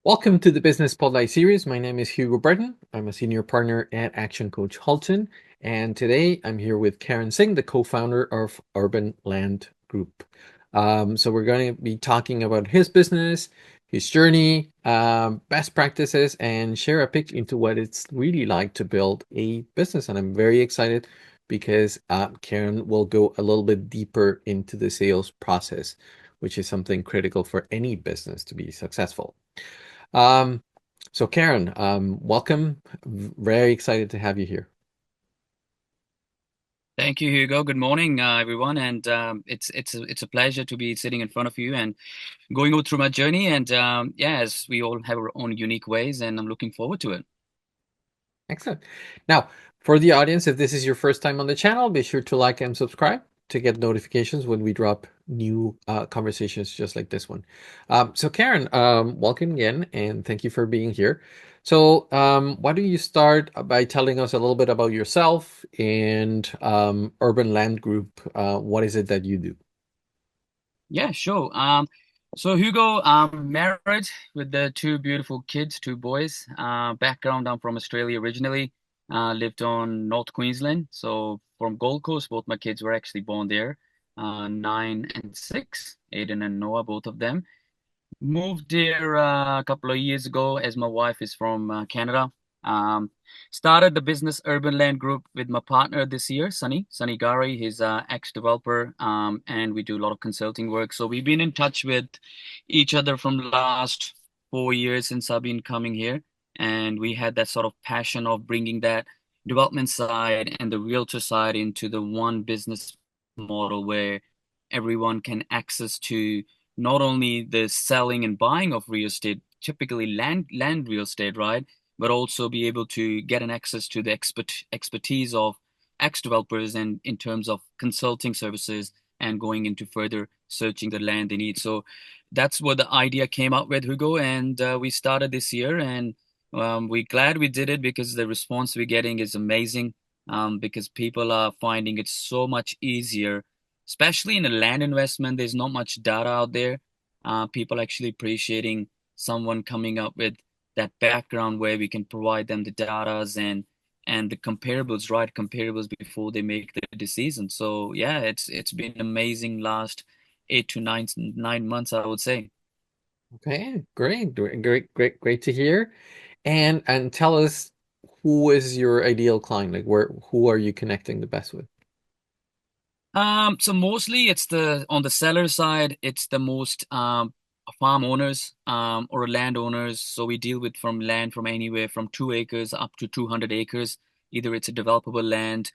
Welcome to the Business Spotlight series. My name is Hugo Breton. I'm a senior partner at Action Coach Halton, and today I'm here with Karan Singh, the co-founder of Urban Land Group. So we're going to be talking about his business, his journey, best practices, and share a pitch into what it's really like to build a business. And I'm very excited because Karen will go a little bit deeper into the sales process, which is something critical for any business to be successful. Um, so Karen, welcome. Very excited to have you here. Thank you, Hugo. Good morning, everyone, and it's a pleasure to be sitting in front of you and going through my journey. And yeah, as we all have our own unique ways, and I'm looking forward to it. Excellent. Now, for the audience, if this is your first time on the channel, be sure to like and subscribe to get notifications when we drop new conversations just like this one. So Karen, welcome again, and thank you for being here. So why don't you start by telling us a little bit about yourself and Urban Land Group? What is it that you do? Yeah, sure. So Hugo, I'm married with the two beautiful kids, two boys. Background, I'm from Australia originally. Lived on North Queensland, so from Gold Coast. Both my kids were actually born there. 9 and 6, Aiden and Noah, both of them. Moved here a couple of years ago as my wife is from Canada. Um, Started the business Urban Land Group with my partner this year, Sunny Gari. He's an ex-developer, and we do a lot of consulting work. So we've been in touch with each other from the last 4 years since I've been coming here, and we had that sort of passion of bringing that development side and the realtor side into the one business model where everyone can access to not only the selling and buying of real estate, typically land real estate, right? But also be able to get an access to the expertise of ex-developers and in terms of consulting services and going into further searching the land they need. So that's what the idea came up with, Hugo, and we started this year, and we're glad we did it because the response we're getting is amazing. Because people are finding it so much easier, especially in a land investment. There's not much data out there. People actually appreciating someone coming up with that background where we can provide them the datas and the comparables, right? Comparables before they make the decision. So yeah, it's been amazing last 8 to 9 months, I would say. Okay, great to hear. And tell us, who is your ideal client? Like who are you connecting the best with? So mostly it's the on the seller side, it's the most farm owners or landowners. So we deal with from land from anywhere from 2 acres up to 200 acres. Either it's a developable land,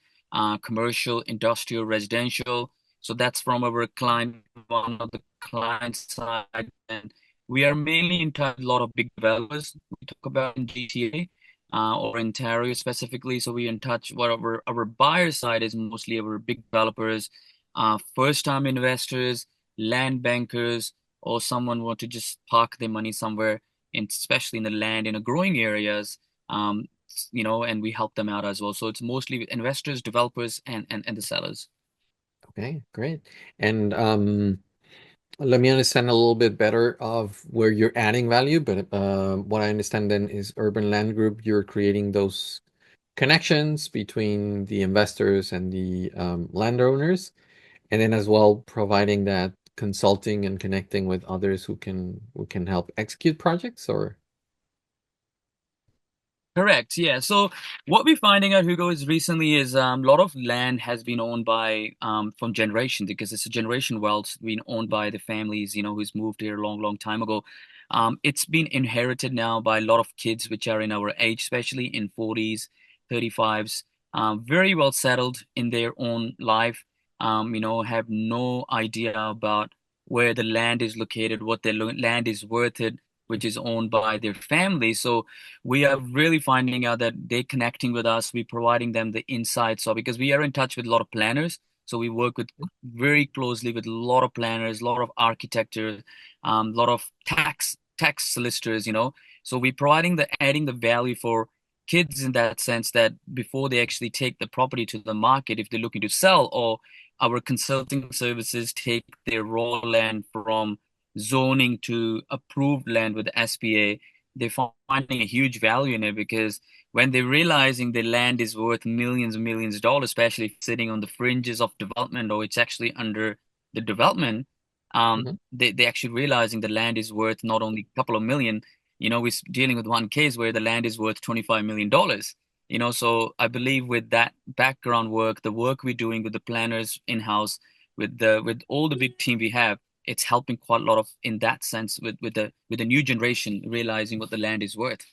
commercial, industrial, residential. So that's from our client, one of the client side. And we are mainly in touch with a lot of big developers we talk about in GTA or Ontario specifically. So we in touch. What our buyer side is mostly our big developers, first-time investors, land bankers, or someone want to just park their money somewhere, in, especially in the land in a growing areas. Um, and we help them out as well. So it's mostly investors, developers, and the sellers. Okay, great. And let me understand a little bit better of where you're adding value. But what I understand then is Urban Land Group, you're creating those connections between the investors and the landowners, and then as well providing that consulting and connecting with others who can help execute projects or Correct. Yeah. So what we're finding out, Hugo, is recently is a lot of land has been owned by from generation because it's a generation wealth been owned by the families, who's moved here a long, long time ago. It's been inherited now by a lot of kids which are in our age, especially in 40s, 35s, very well settled in their own life. Have no idea about where the land is located, what their land is worth it, which is owned by their family. So we are really finding out that they're connecting with us. We're providing them the insights. So because we are in touch with a lot of planners, so we work with very closely with a lot of planners, a lot of architecture, a lot of tax solicitors. So we're providing the adding the value for kids in that sense that before they actually take the property to the market, if they're looking to sell, or our consulting services take their raw land from zoning to approved land with SPA, they're finding a huge value in it because when they're realizing the land is worth millions and millions of dollars, especially if it's sitting on the fringes of development or it's actually under the development, Mhm. they actually realizing the land is worth not only a couple of million, we're dealing with one case where the land is worth $25 million. So I believe with that background work, the work we're doing with the planners in-house, with all the big team we have, it's helping quite a lot of in that sense with the new generation realizing what the land is worth.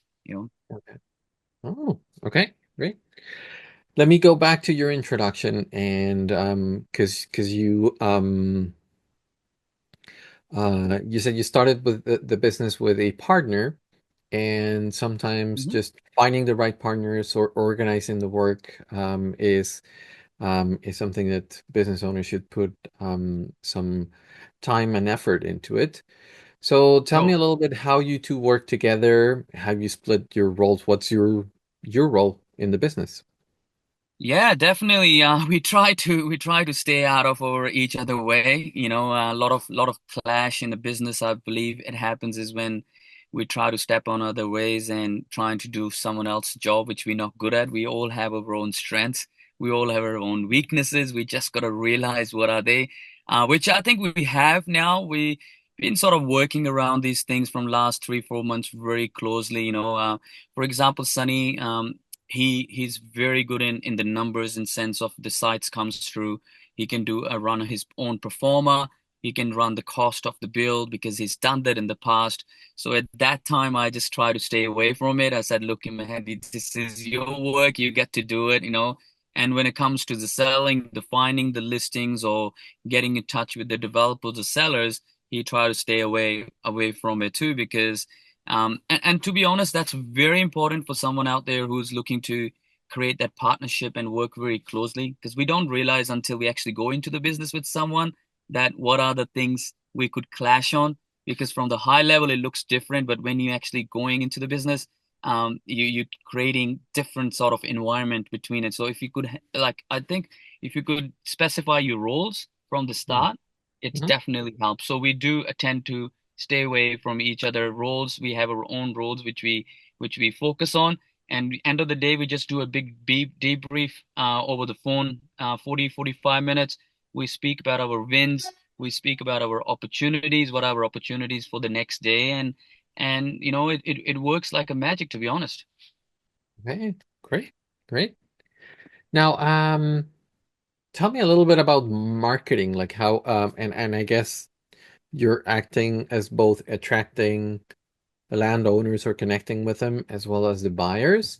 Okay. Oh, okay, great. Let me go back to your introduction and because you said you started with the business with a partner, and sometimes Mhm. just finding the right partners or organizing the work is something that business owners should put some time and effort into it. So tell me Oh, a little bit how you two work together, how you split your roles. What's your role in the business? yeah, definitely. We try to stay out of our each other way. A lot of clash in the business. I believe it happens is when we try to step on other ways and trying to do someone else's job, which we're not good at. We all have our own strengths. We all have our own weaknesses. We just gotta realize what are they, which I think we have now. We've been sort of working around these things from last 3, 4 months very closely. For example, Sunny. He's very good in the numbers in sense of the sites comes through. He can do a run his own performer. He can run the cost of the build because he's done that in the past. So at that time, I just try to stay away from it. I said, look, man, this is your work. You get to do it. And when it comes to the selling, the finding the listings or getting in touch with the developers or sellers, he try to stay away from it too because and to be honest, that's very important for someone out there who's looking to create that partnership and work very closely because we don't realize until we actually go into the business with someone that what are the things we could clash on. Because from the high level, it looks different, but when you actually going into the business, you're creating different sort of environment between it. So if you could, like, I think if you could specify your roles from the Mhm. start, it Mhm. definitely helps. So we do attend to stay away from each other roles. We have our own roles which we focus on. And end of the day, we just do a big debrief over the phone, 40, 45 minutes. We speak about our wins. We speak about our opportunities, what are our opportunities for the next day. And it works like a magic, to be honest. Okay, great, great. Now, tell me a little bit about marketing, like how and I guess you're acting as both attracting the landowners or connecting with them as well as the buyers.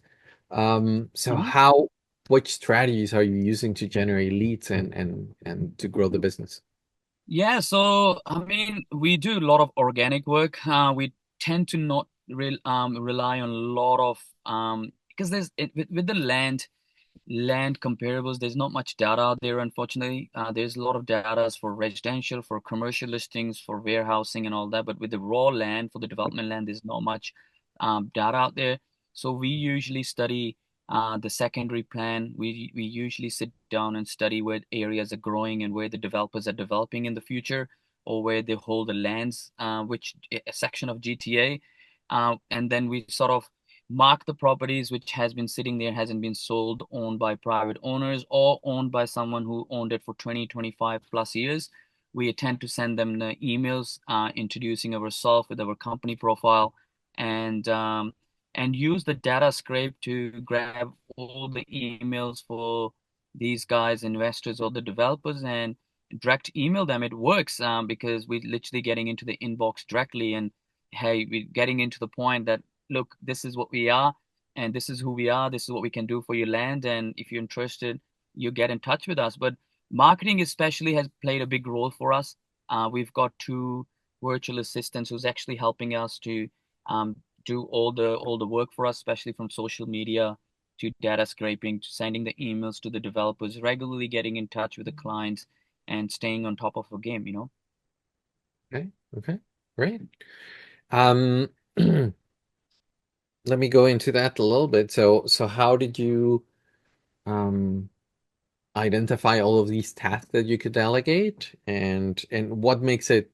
So Mhm. which strategies are you using to generate leads and to grow the business? Yeah, so I mean, we do a lot of organic work. We tend to not rely on a lot of because with the land comparables, there's not much data out there, unfortunately. There's a lot of data for residential, for commercial listings, for warehousing and all that. But with the raw land, for the development land, there's not much data out there. So we usually study the secondary plan. We usually sit down and study where areas are growing and where the developers are developing in the future, or where they hold the lands, which a section of GTA. And then we sort of mark the properties which has been sitting there, hasn't been sold, owned by private owners or owned by someone who owned it for 20, 25 plus years. We tend to send them the emails introducing ourselves with our company profile and use the data scrape to grab all the emails for these guys, investors or the developers, and direct email them. It works because we're literally getting into the inbox directly and hey, we're getting into the point that look, this is what we are, and this is who we are. This is what we can do for your land. And if you're interested, you get in touch with us. But marketing, especially, has played a big role for us. We've got two virtual assistants who's actually helping us to um, do all the work for us, especially from social media to data scraping to sending the emails to the developers, regularly getting in touch with the clients, and staying on top of a game. Okay, okay, great. Um, let me go into that a little bit. So how did you um identify all of these tasks that you could delegate and what makes it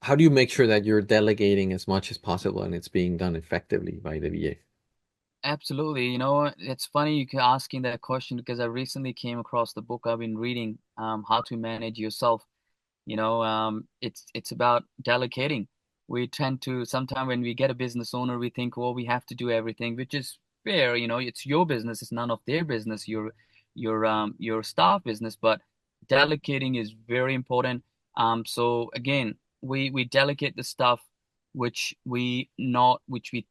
how do you make sure that you're delegating as much as possible and it's being done effectively by the VA? Absolutely. You know, it's funny you asking that question because I recently came across the book I've been reading, How to Manage Yourself. It's about delegating. We tend to sometimes when we get a business owner, we think, well, we have to do everything, which is fair. You know, it's your business, it's none of their business, your staff business. But delegating is very important. So again, we delegate the stuff which we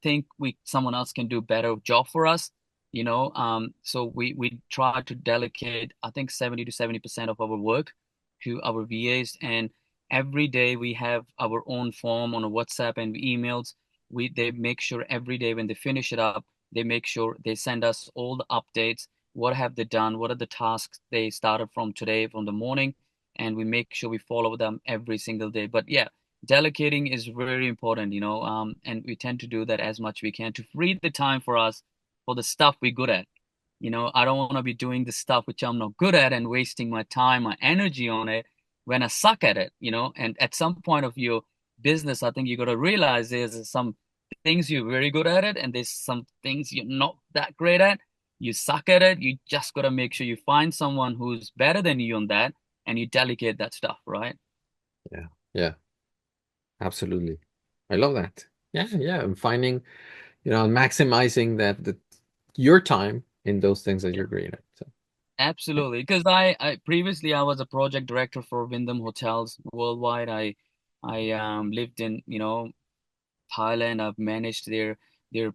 think we someone else can do a better job for us. So we try to delegate, I think 70 to 70% of our work to our VAs. And every day we have our own form on a WhatsApp and emails. They make sure every day when they finish it up, they make sure they send us all the updates. What have they done? What are the tasks they started from today, from the morning? And we make sure we follow them every single day. But yeah, delegating is very important, and we tend to do that as much we can to free the time for us for the stuff we're good at. I don't want to be doing the stuff which I'm not good at and wasting my time, my energy on it when I suck at it. And at some point of your business, I think you got to realize there's some things you're very good at it, and there's some things you're not that great at. You suck at it. You just got to make sure you find someone who's better than you on that, and you delegate that stuff, right? Yeah, yeah, absolutely. I love that. Yeah, yeah. I'm finding, maximizing that your time in those things that you're great at. So yeah. Absolutely, because I previously I was a project director for Wyndham Hotels worldwide. I lived in Thailand. I've managed their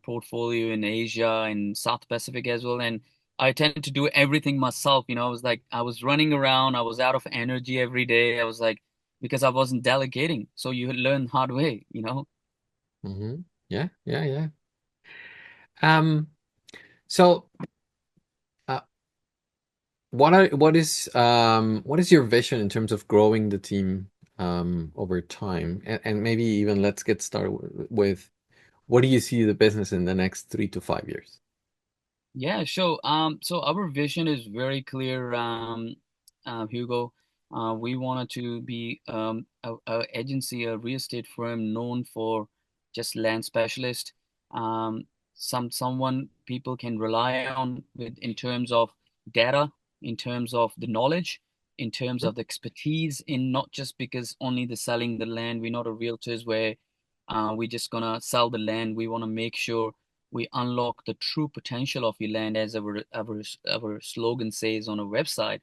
portfolio in Asia and South Pacific as well, and I tended to do everything myself. I was running around. I was out of energy every day. I was like because I wasn't delegating. So you learn hard way. Yeah, yeah, yeah. Um, so uh, what is your vision in terms of growing the team over time? And maybe even let's get started with what do you see the business in the next 3 to 5 years? Yeah, sure. So our vision is very clear, Hugo. We wanted to be a agency, a real estate firm known for just land specialist. Um, someone people can rely on with in terms of data, in terms of the knowledge, in terms of the expertise, in not just because only the selling the land. We're not a realtors where we're just gonna sell the land. We want to make sure we unlock the true potential of your land, as our slogan says on our website.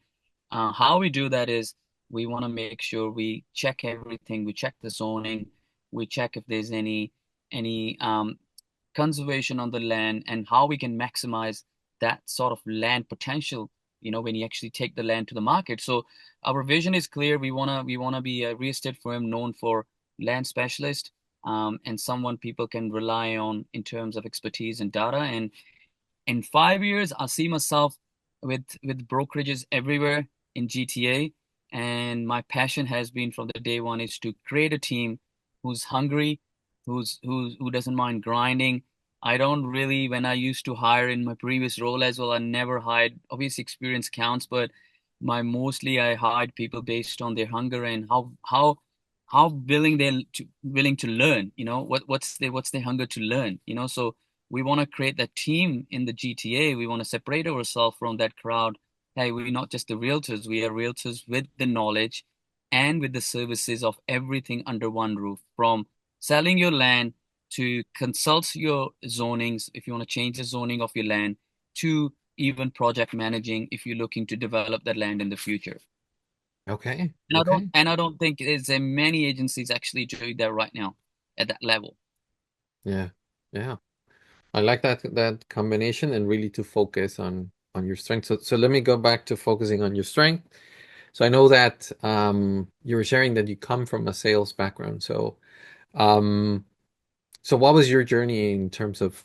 How we do that is we want to make sure we check everything. We check the zoning. We check if there's any conservation on the land and how we can maximize that sort of land potential. When you actually take the land to the market. So our vision is clear. We wanna be a real estate firm known for land specialist, and someone people can rely on in terms of expertise and data. And in 5 years, I see myself with brokerages everywhere in GTA. And my passion has been from the day one is to create a team who's hungry, who doesn't mind grinding. I don't really, when I used to hire in my previous role as well, I never hired, obviously experience counts, but my mostly I hired people based on their hunger and how willing to learn. What's their hunger to learn. So we want to create that team in the GTA. We want to separate ourselves from that crowd. Hey, we're not just the realtors. We are realtors with the knowledge and with the services of everything under one roof, from selling your land to consult your zonings if you want to change the zoning of your land, to even project managing if you're looking to develop that land in the future. Okay, And I don't okay. and I don't think there's many agencies actually doing that right now at that level. Yeah, yeah. I like that combination and really to focus on your strength. So let me go back to focusing on your strength. So I know that you were sharing that you come from a sales background. Um, so what was your journey in terms of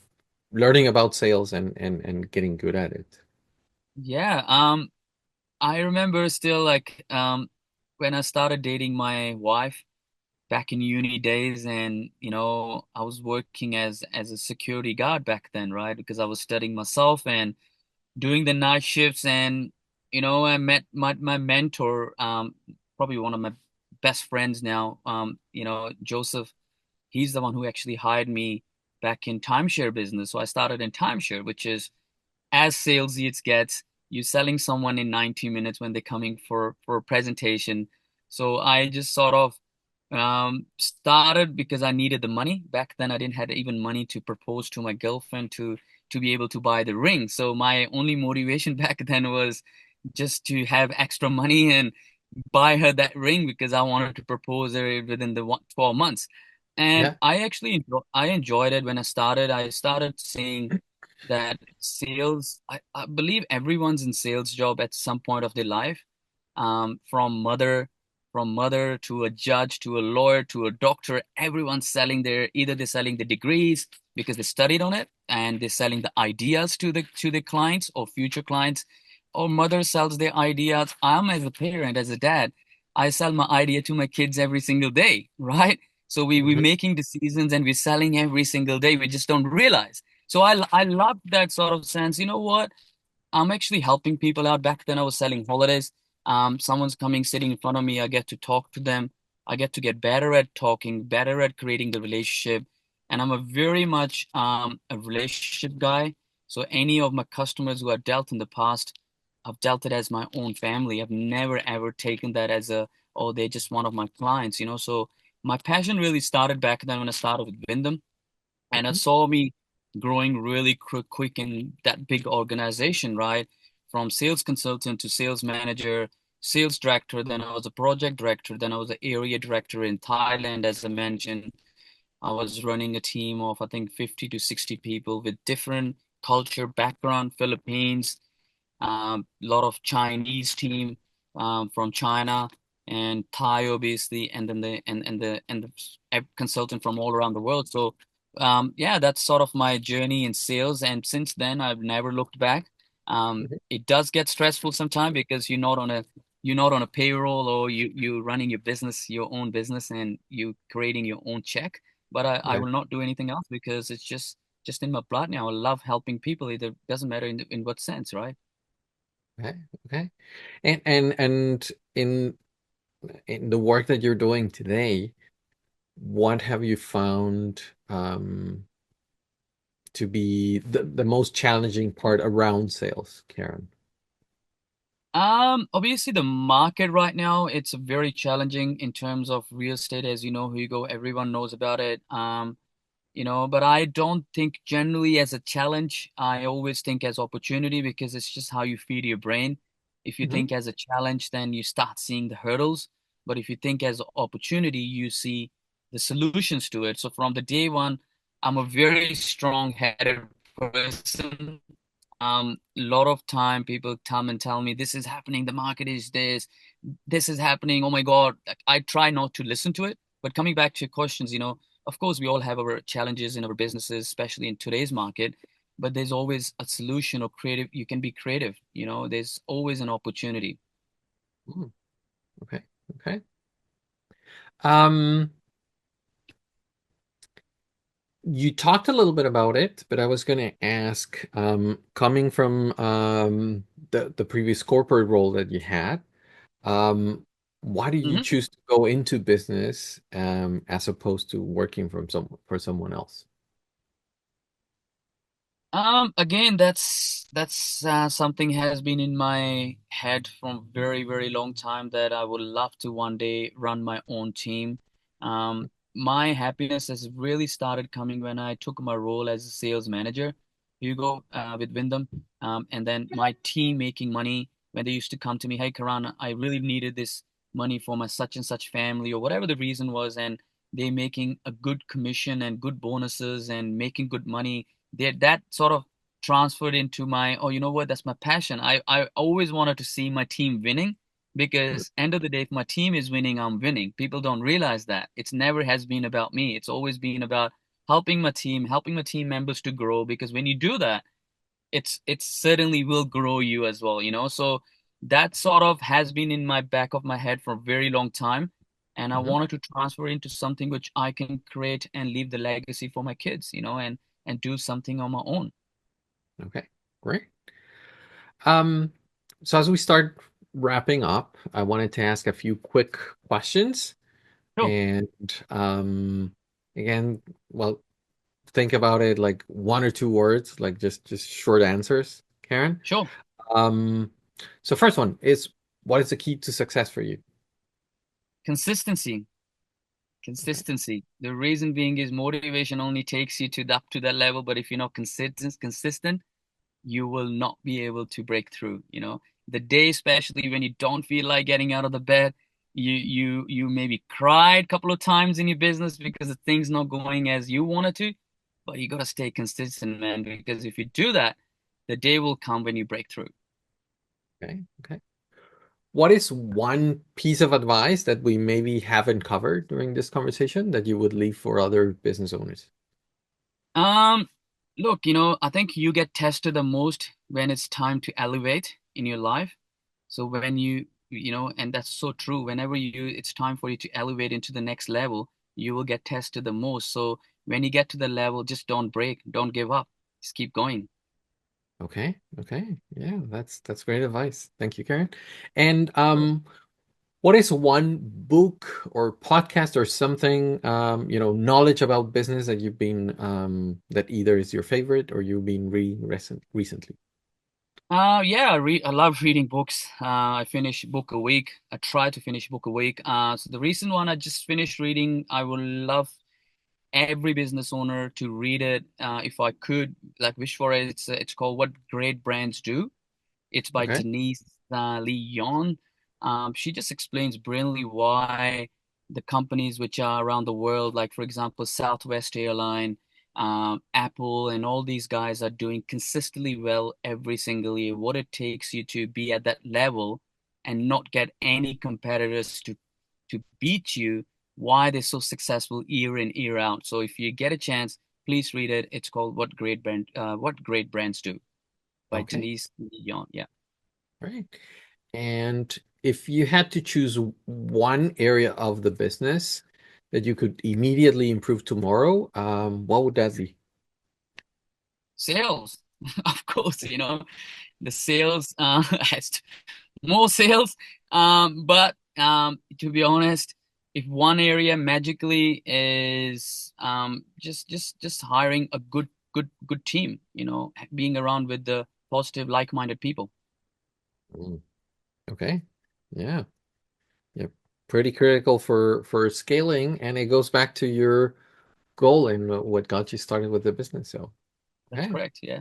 learning about sales and getting good at it? Yeah, I remember still like when I started dating my wife back in uni days, and I was working as a security guard back then, right? Because I was studying myself and doing the night shifts. And I met my mentor, probably one of my best friends now. Joseph, he's the one who actually hired me back in timeshare business. So I started in timeshare, which is as salesy it gets. You're selling someone in 90 minutes when they're coming for a presentation. So I just sort of started because I needed the money. Back then, I didn't have even money to propose to my girlfriend to be able to buy the ring. So my only motivation back then was just to have extra money and buy her that ring because I wanted to propose her within the 12 months. And Yeah. I enjoyed it when I started. I started seeing that sales, I believe everyone's in sales job at some point of their life, um, from mother from mother to a judge to a lawyer to a doctor. Everyone's selling either they're selling the degrees because they studied on it, and they're selling the ideas to the clients or future clients, or mother sells their ideas. I'm, as a parent, as a dad, I sell my idea to my kids every single day, right? So we're Hmm. making decisions and we're selling every single day. We just don't realize. So I love that sort of sense. You know what? I'm actually helping people out. Back then, I was selling holidays. Someone's coming, sitting in front of me. I get to talk to them. I get to get better at talking, better at creating the relationship. And I'm a very much a relationship guy. So any of my customers who I've dealt in the past, I've dealt it as my own family. I've never ever taken that as oh, they're just one of my clients, you know. So my passion really started back then when I started with Wyndham, and I Hmm. saw me growing really quick in that big organization, right? From sales consultant to sales manager, sales director, then I was a project director, then I was an area director in Thailand, as I mentioned. I was running a team of, I think, 50 to 60 people with different culture background, Philippines, a lot of Chinese team from China and Thai, obviously, and then the consultant from all around the world. So yeah, that's sort of my journey in sales, and since then I've never looked back. It does get stressful sometimes because you're not on a payroll, or you running your business, your own business, and you creating your own check. But I Yeah. will not do anything else because it's just in my blood now. I love helping people. It doesn't matter in what sense, right? Okay. Okay. And in the work that you're doing today, what have you found to be the most challenging part around sales, Karen? Obviously the market right now, it's very challenging in terms of real estate, as you know, Hugo, everyone knows about it. But I don't think generally as a challenge. I always think as opportunity because it's just how you feed your brain. If you Hmm. think as a challenge, then you start seeing the hurdles. But if you think as opportunity, you see the solutions to it. So from the day one, I'm a very strong-headed person. A lot of time people come and tell me this is happening, the market is this is happening. Oh my God. Like, I try not to listen to it. But coming back to your questions, of course, we all have our challenges in our businesses, especially in today's market, but there's always a solution or creative. You can be creative, there's always an opportunity. Okay. Okay. Um, you talked a little bit about it, but I was going to ask, coming from the previous corporate role that you had, um, why did you Mhm. choose to go into business as opposed to working for someone else? Again, that's something has been in my head from very, very long time that I would love to one day run my own team. My happiness has really started coming when I took my role as a sales manager, Hugo, with Wyndham, and then my team making money when they used to come to me, hey, Karan, I really needed this money for my such and such family or whatever the reason was, and they making a good commission and good bonuses and making good money that sort of transferred into my, oh, you know what, that's my passion. I always wanted to see my team winning because end of the day, if my team is winning, I'm winning. People don't realize that. It's never has been about me. It's always been about helping my team members to grow, because when you do that, it certainly will grow you as well, so that sort of has been in my back of my head for a very long time, and I Mhm. wanted to transfer into something which I can create and leave the legacy for my kids, and do something on my own. Okay, great. Um, so as we start wrapping up, I wanted to ask a few quick questions. Sure, And again, well, think about it like one or two words, like just short answers, Karen. sure. Um, so first one is, what is the key to success for you? Consistency. Okay. Consistency. The reason being is motivation only takes you to up to that level, but if you're not consistent, you will not be able to break through. The day, especially when you don't feel like getting out of the bed, you maybe cried a couple of times in your business because the thing's not going as you wanted to, but you gotta stay consistent, man, because if you do that, the day will come when you break through. Okay. Okay. What is one piece of advice that we maybe haven't covered during this conversation that you would leave for other business owners? Um, Look, I think you get tested the most when it's time to elevate in your life. So when and that's so true. Whenever it's time for you to elevate into the next level, you will get tested the most. So when you get to the level, just don't break, don't give up, just keep going. Okay. Okay. Yeah, that's great advice. Thank you, Karen. And what is one book or podcast or something, knowledge about business that you've been that either is your favorite or you've been reading recently? Yeah, I love reading books. I finish a book a week. I try to finish a book a week. So the recent one I just finished reading, I would love every business owner to read it. If I could, like, wish for it. It's called What Great Brands Do. It's by Okay. Denise Leon. She just explains brilliantly why the companies which are around the world, like for example, Southwest Airline, Apple, and all these guys are doing consistently well every single year. What it takes you to be at that level and not get any competitors to beat you. Why they're so successful year in year out. So if you get a chance, please read it. It's called What Great Brands Do by Okay. Denise Leon. Yeah. Right. And if you had to choose one area of the business that you could immediately improve tomorrow, what would that be? Sales, of course, the sales has more sales. But to be honest, if one area magically is just hiring a good team, being around with the positive, like-minded people. Mm, okay. Yeah. Yeah. Pretty critical for scaling, and it goes back to your goal and what got you started with the business. So, That's okay. correct. Yeah.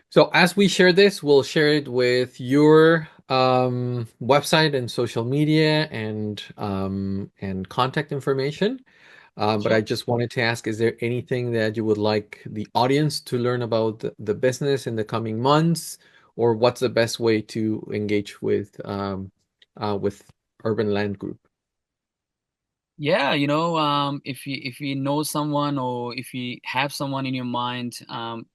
So as we share this, we'll share it with your website and social media and contact information. But I Sure. just wanted to ask, is there anything that you would like the audience to learn about the business in the coming months, or what's the best way to engage with Urban Land Group? Yeah, if you know someone or if you have someone in your mind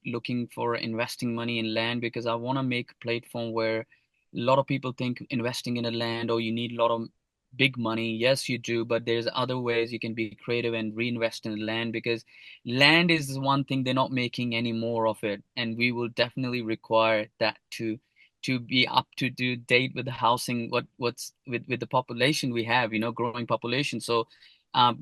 looking for investing money in land, because I want to make a platform where a lot of people think investing in a land or you need a lot of big money. Yes, you do, but there's other ways you can be creative and reinvest in the land because land is one thing they're not making any more of it, and we will definitely require that to be up to date with the housing what's with the population we have, growing population. So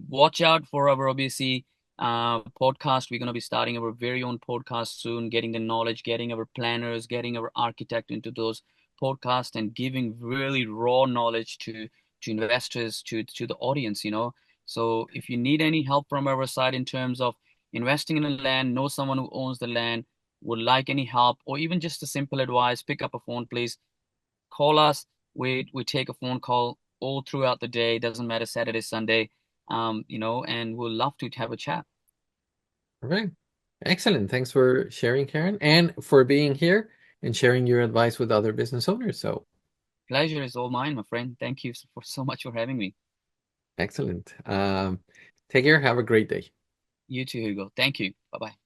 watch out for our obviously podcast. We're going to be starting our very own podcast soon, getting the knowledge, getting our planners, getting our architect into those podcasts, and giving really raw knowledge to investors, to the audience. So if you need any help from our side in terms of investing in the land, know someone who owns the land, would like any help, or even just a simple advice, pick up a phone, please. Call us. We take a phone call all throughout the day. Doesn't matter Saturday, Sunday, and we'll love to have a chat. Okay. Excellent. Thanks for sharing, Karen, and for being here and sharing your advice with other business owners. So, Pleasure is all mine, my friend. Thank you for so much for having me. excellent. Take care. Have a great day. You too, Hugo. Thank you. Bye bye.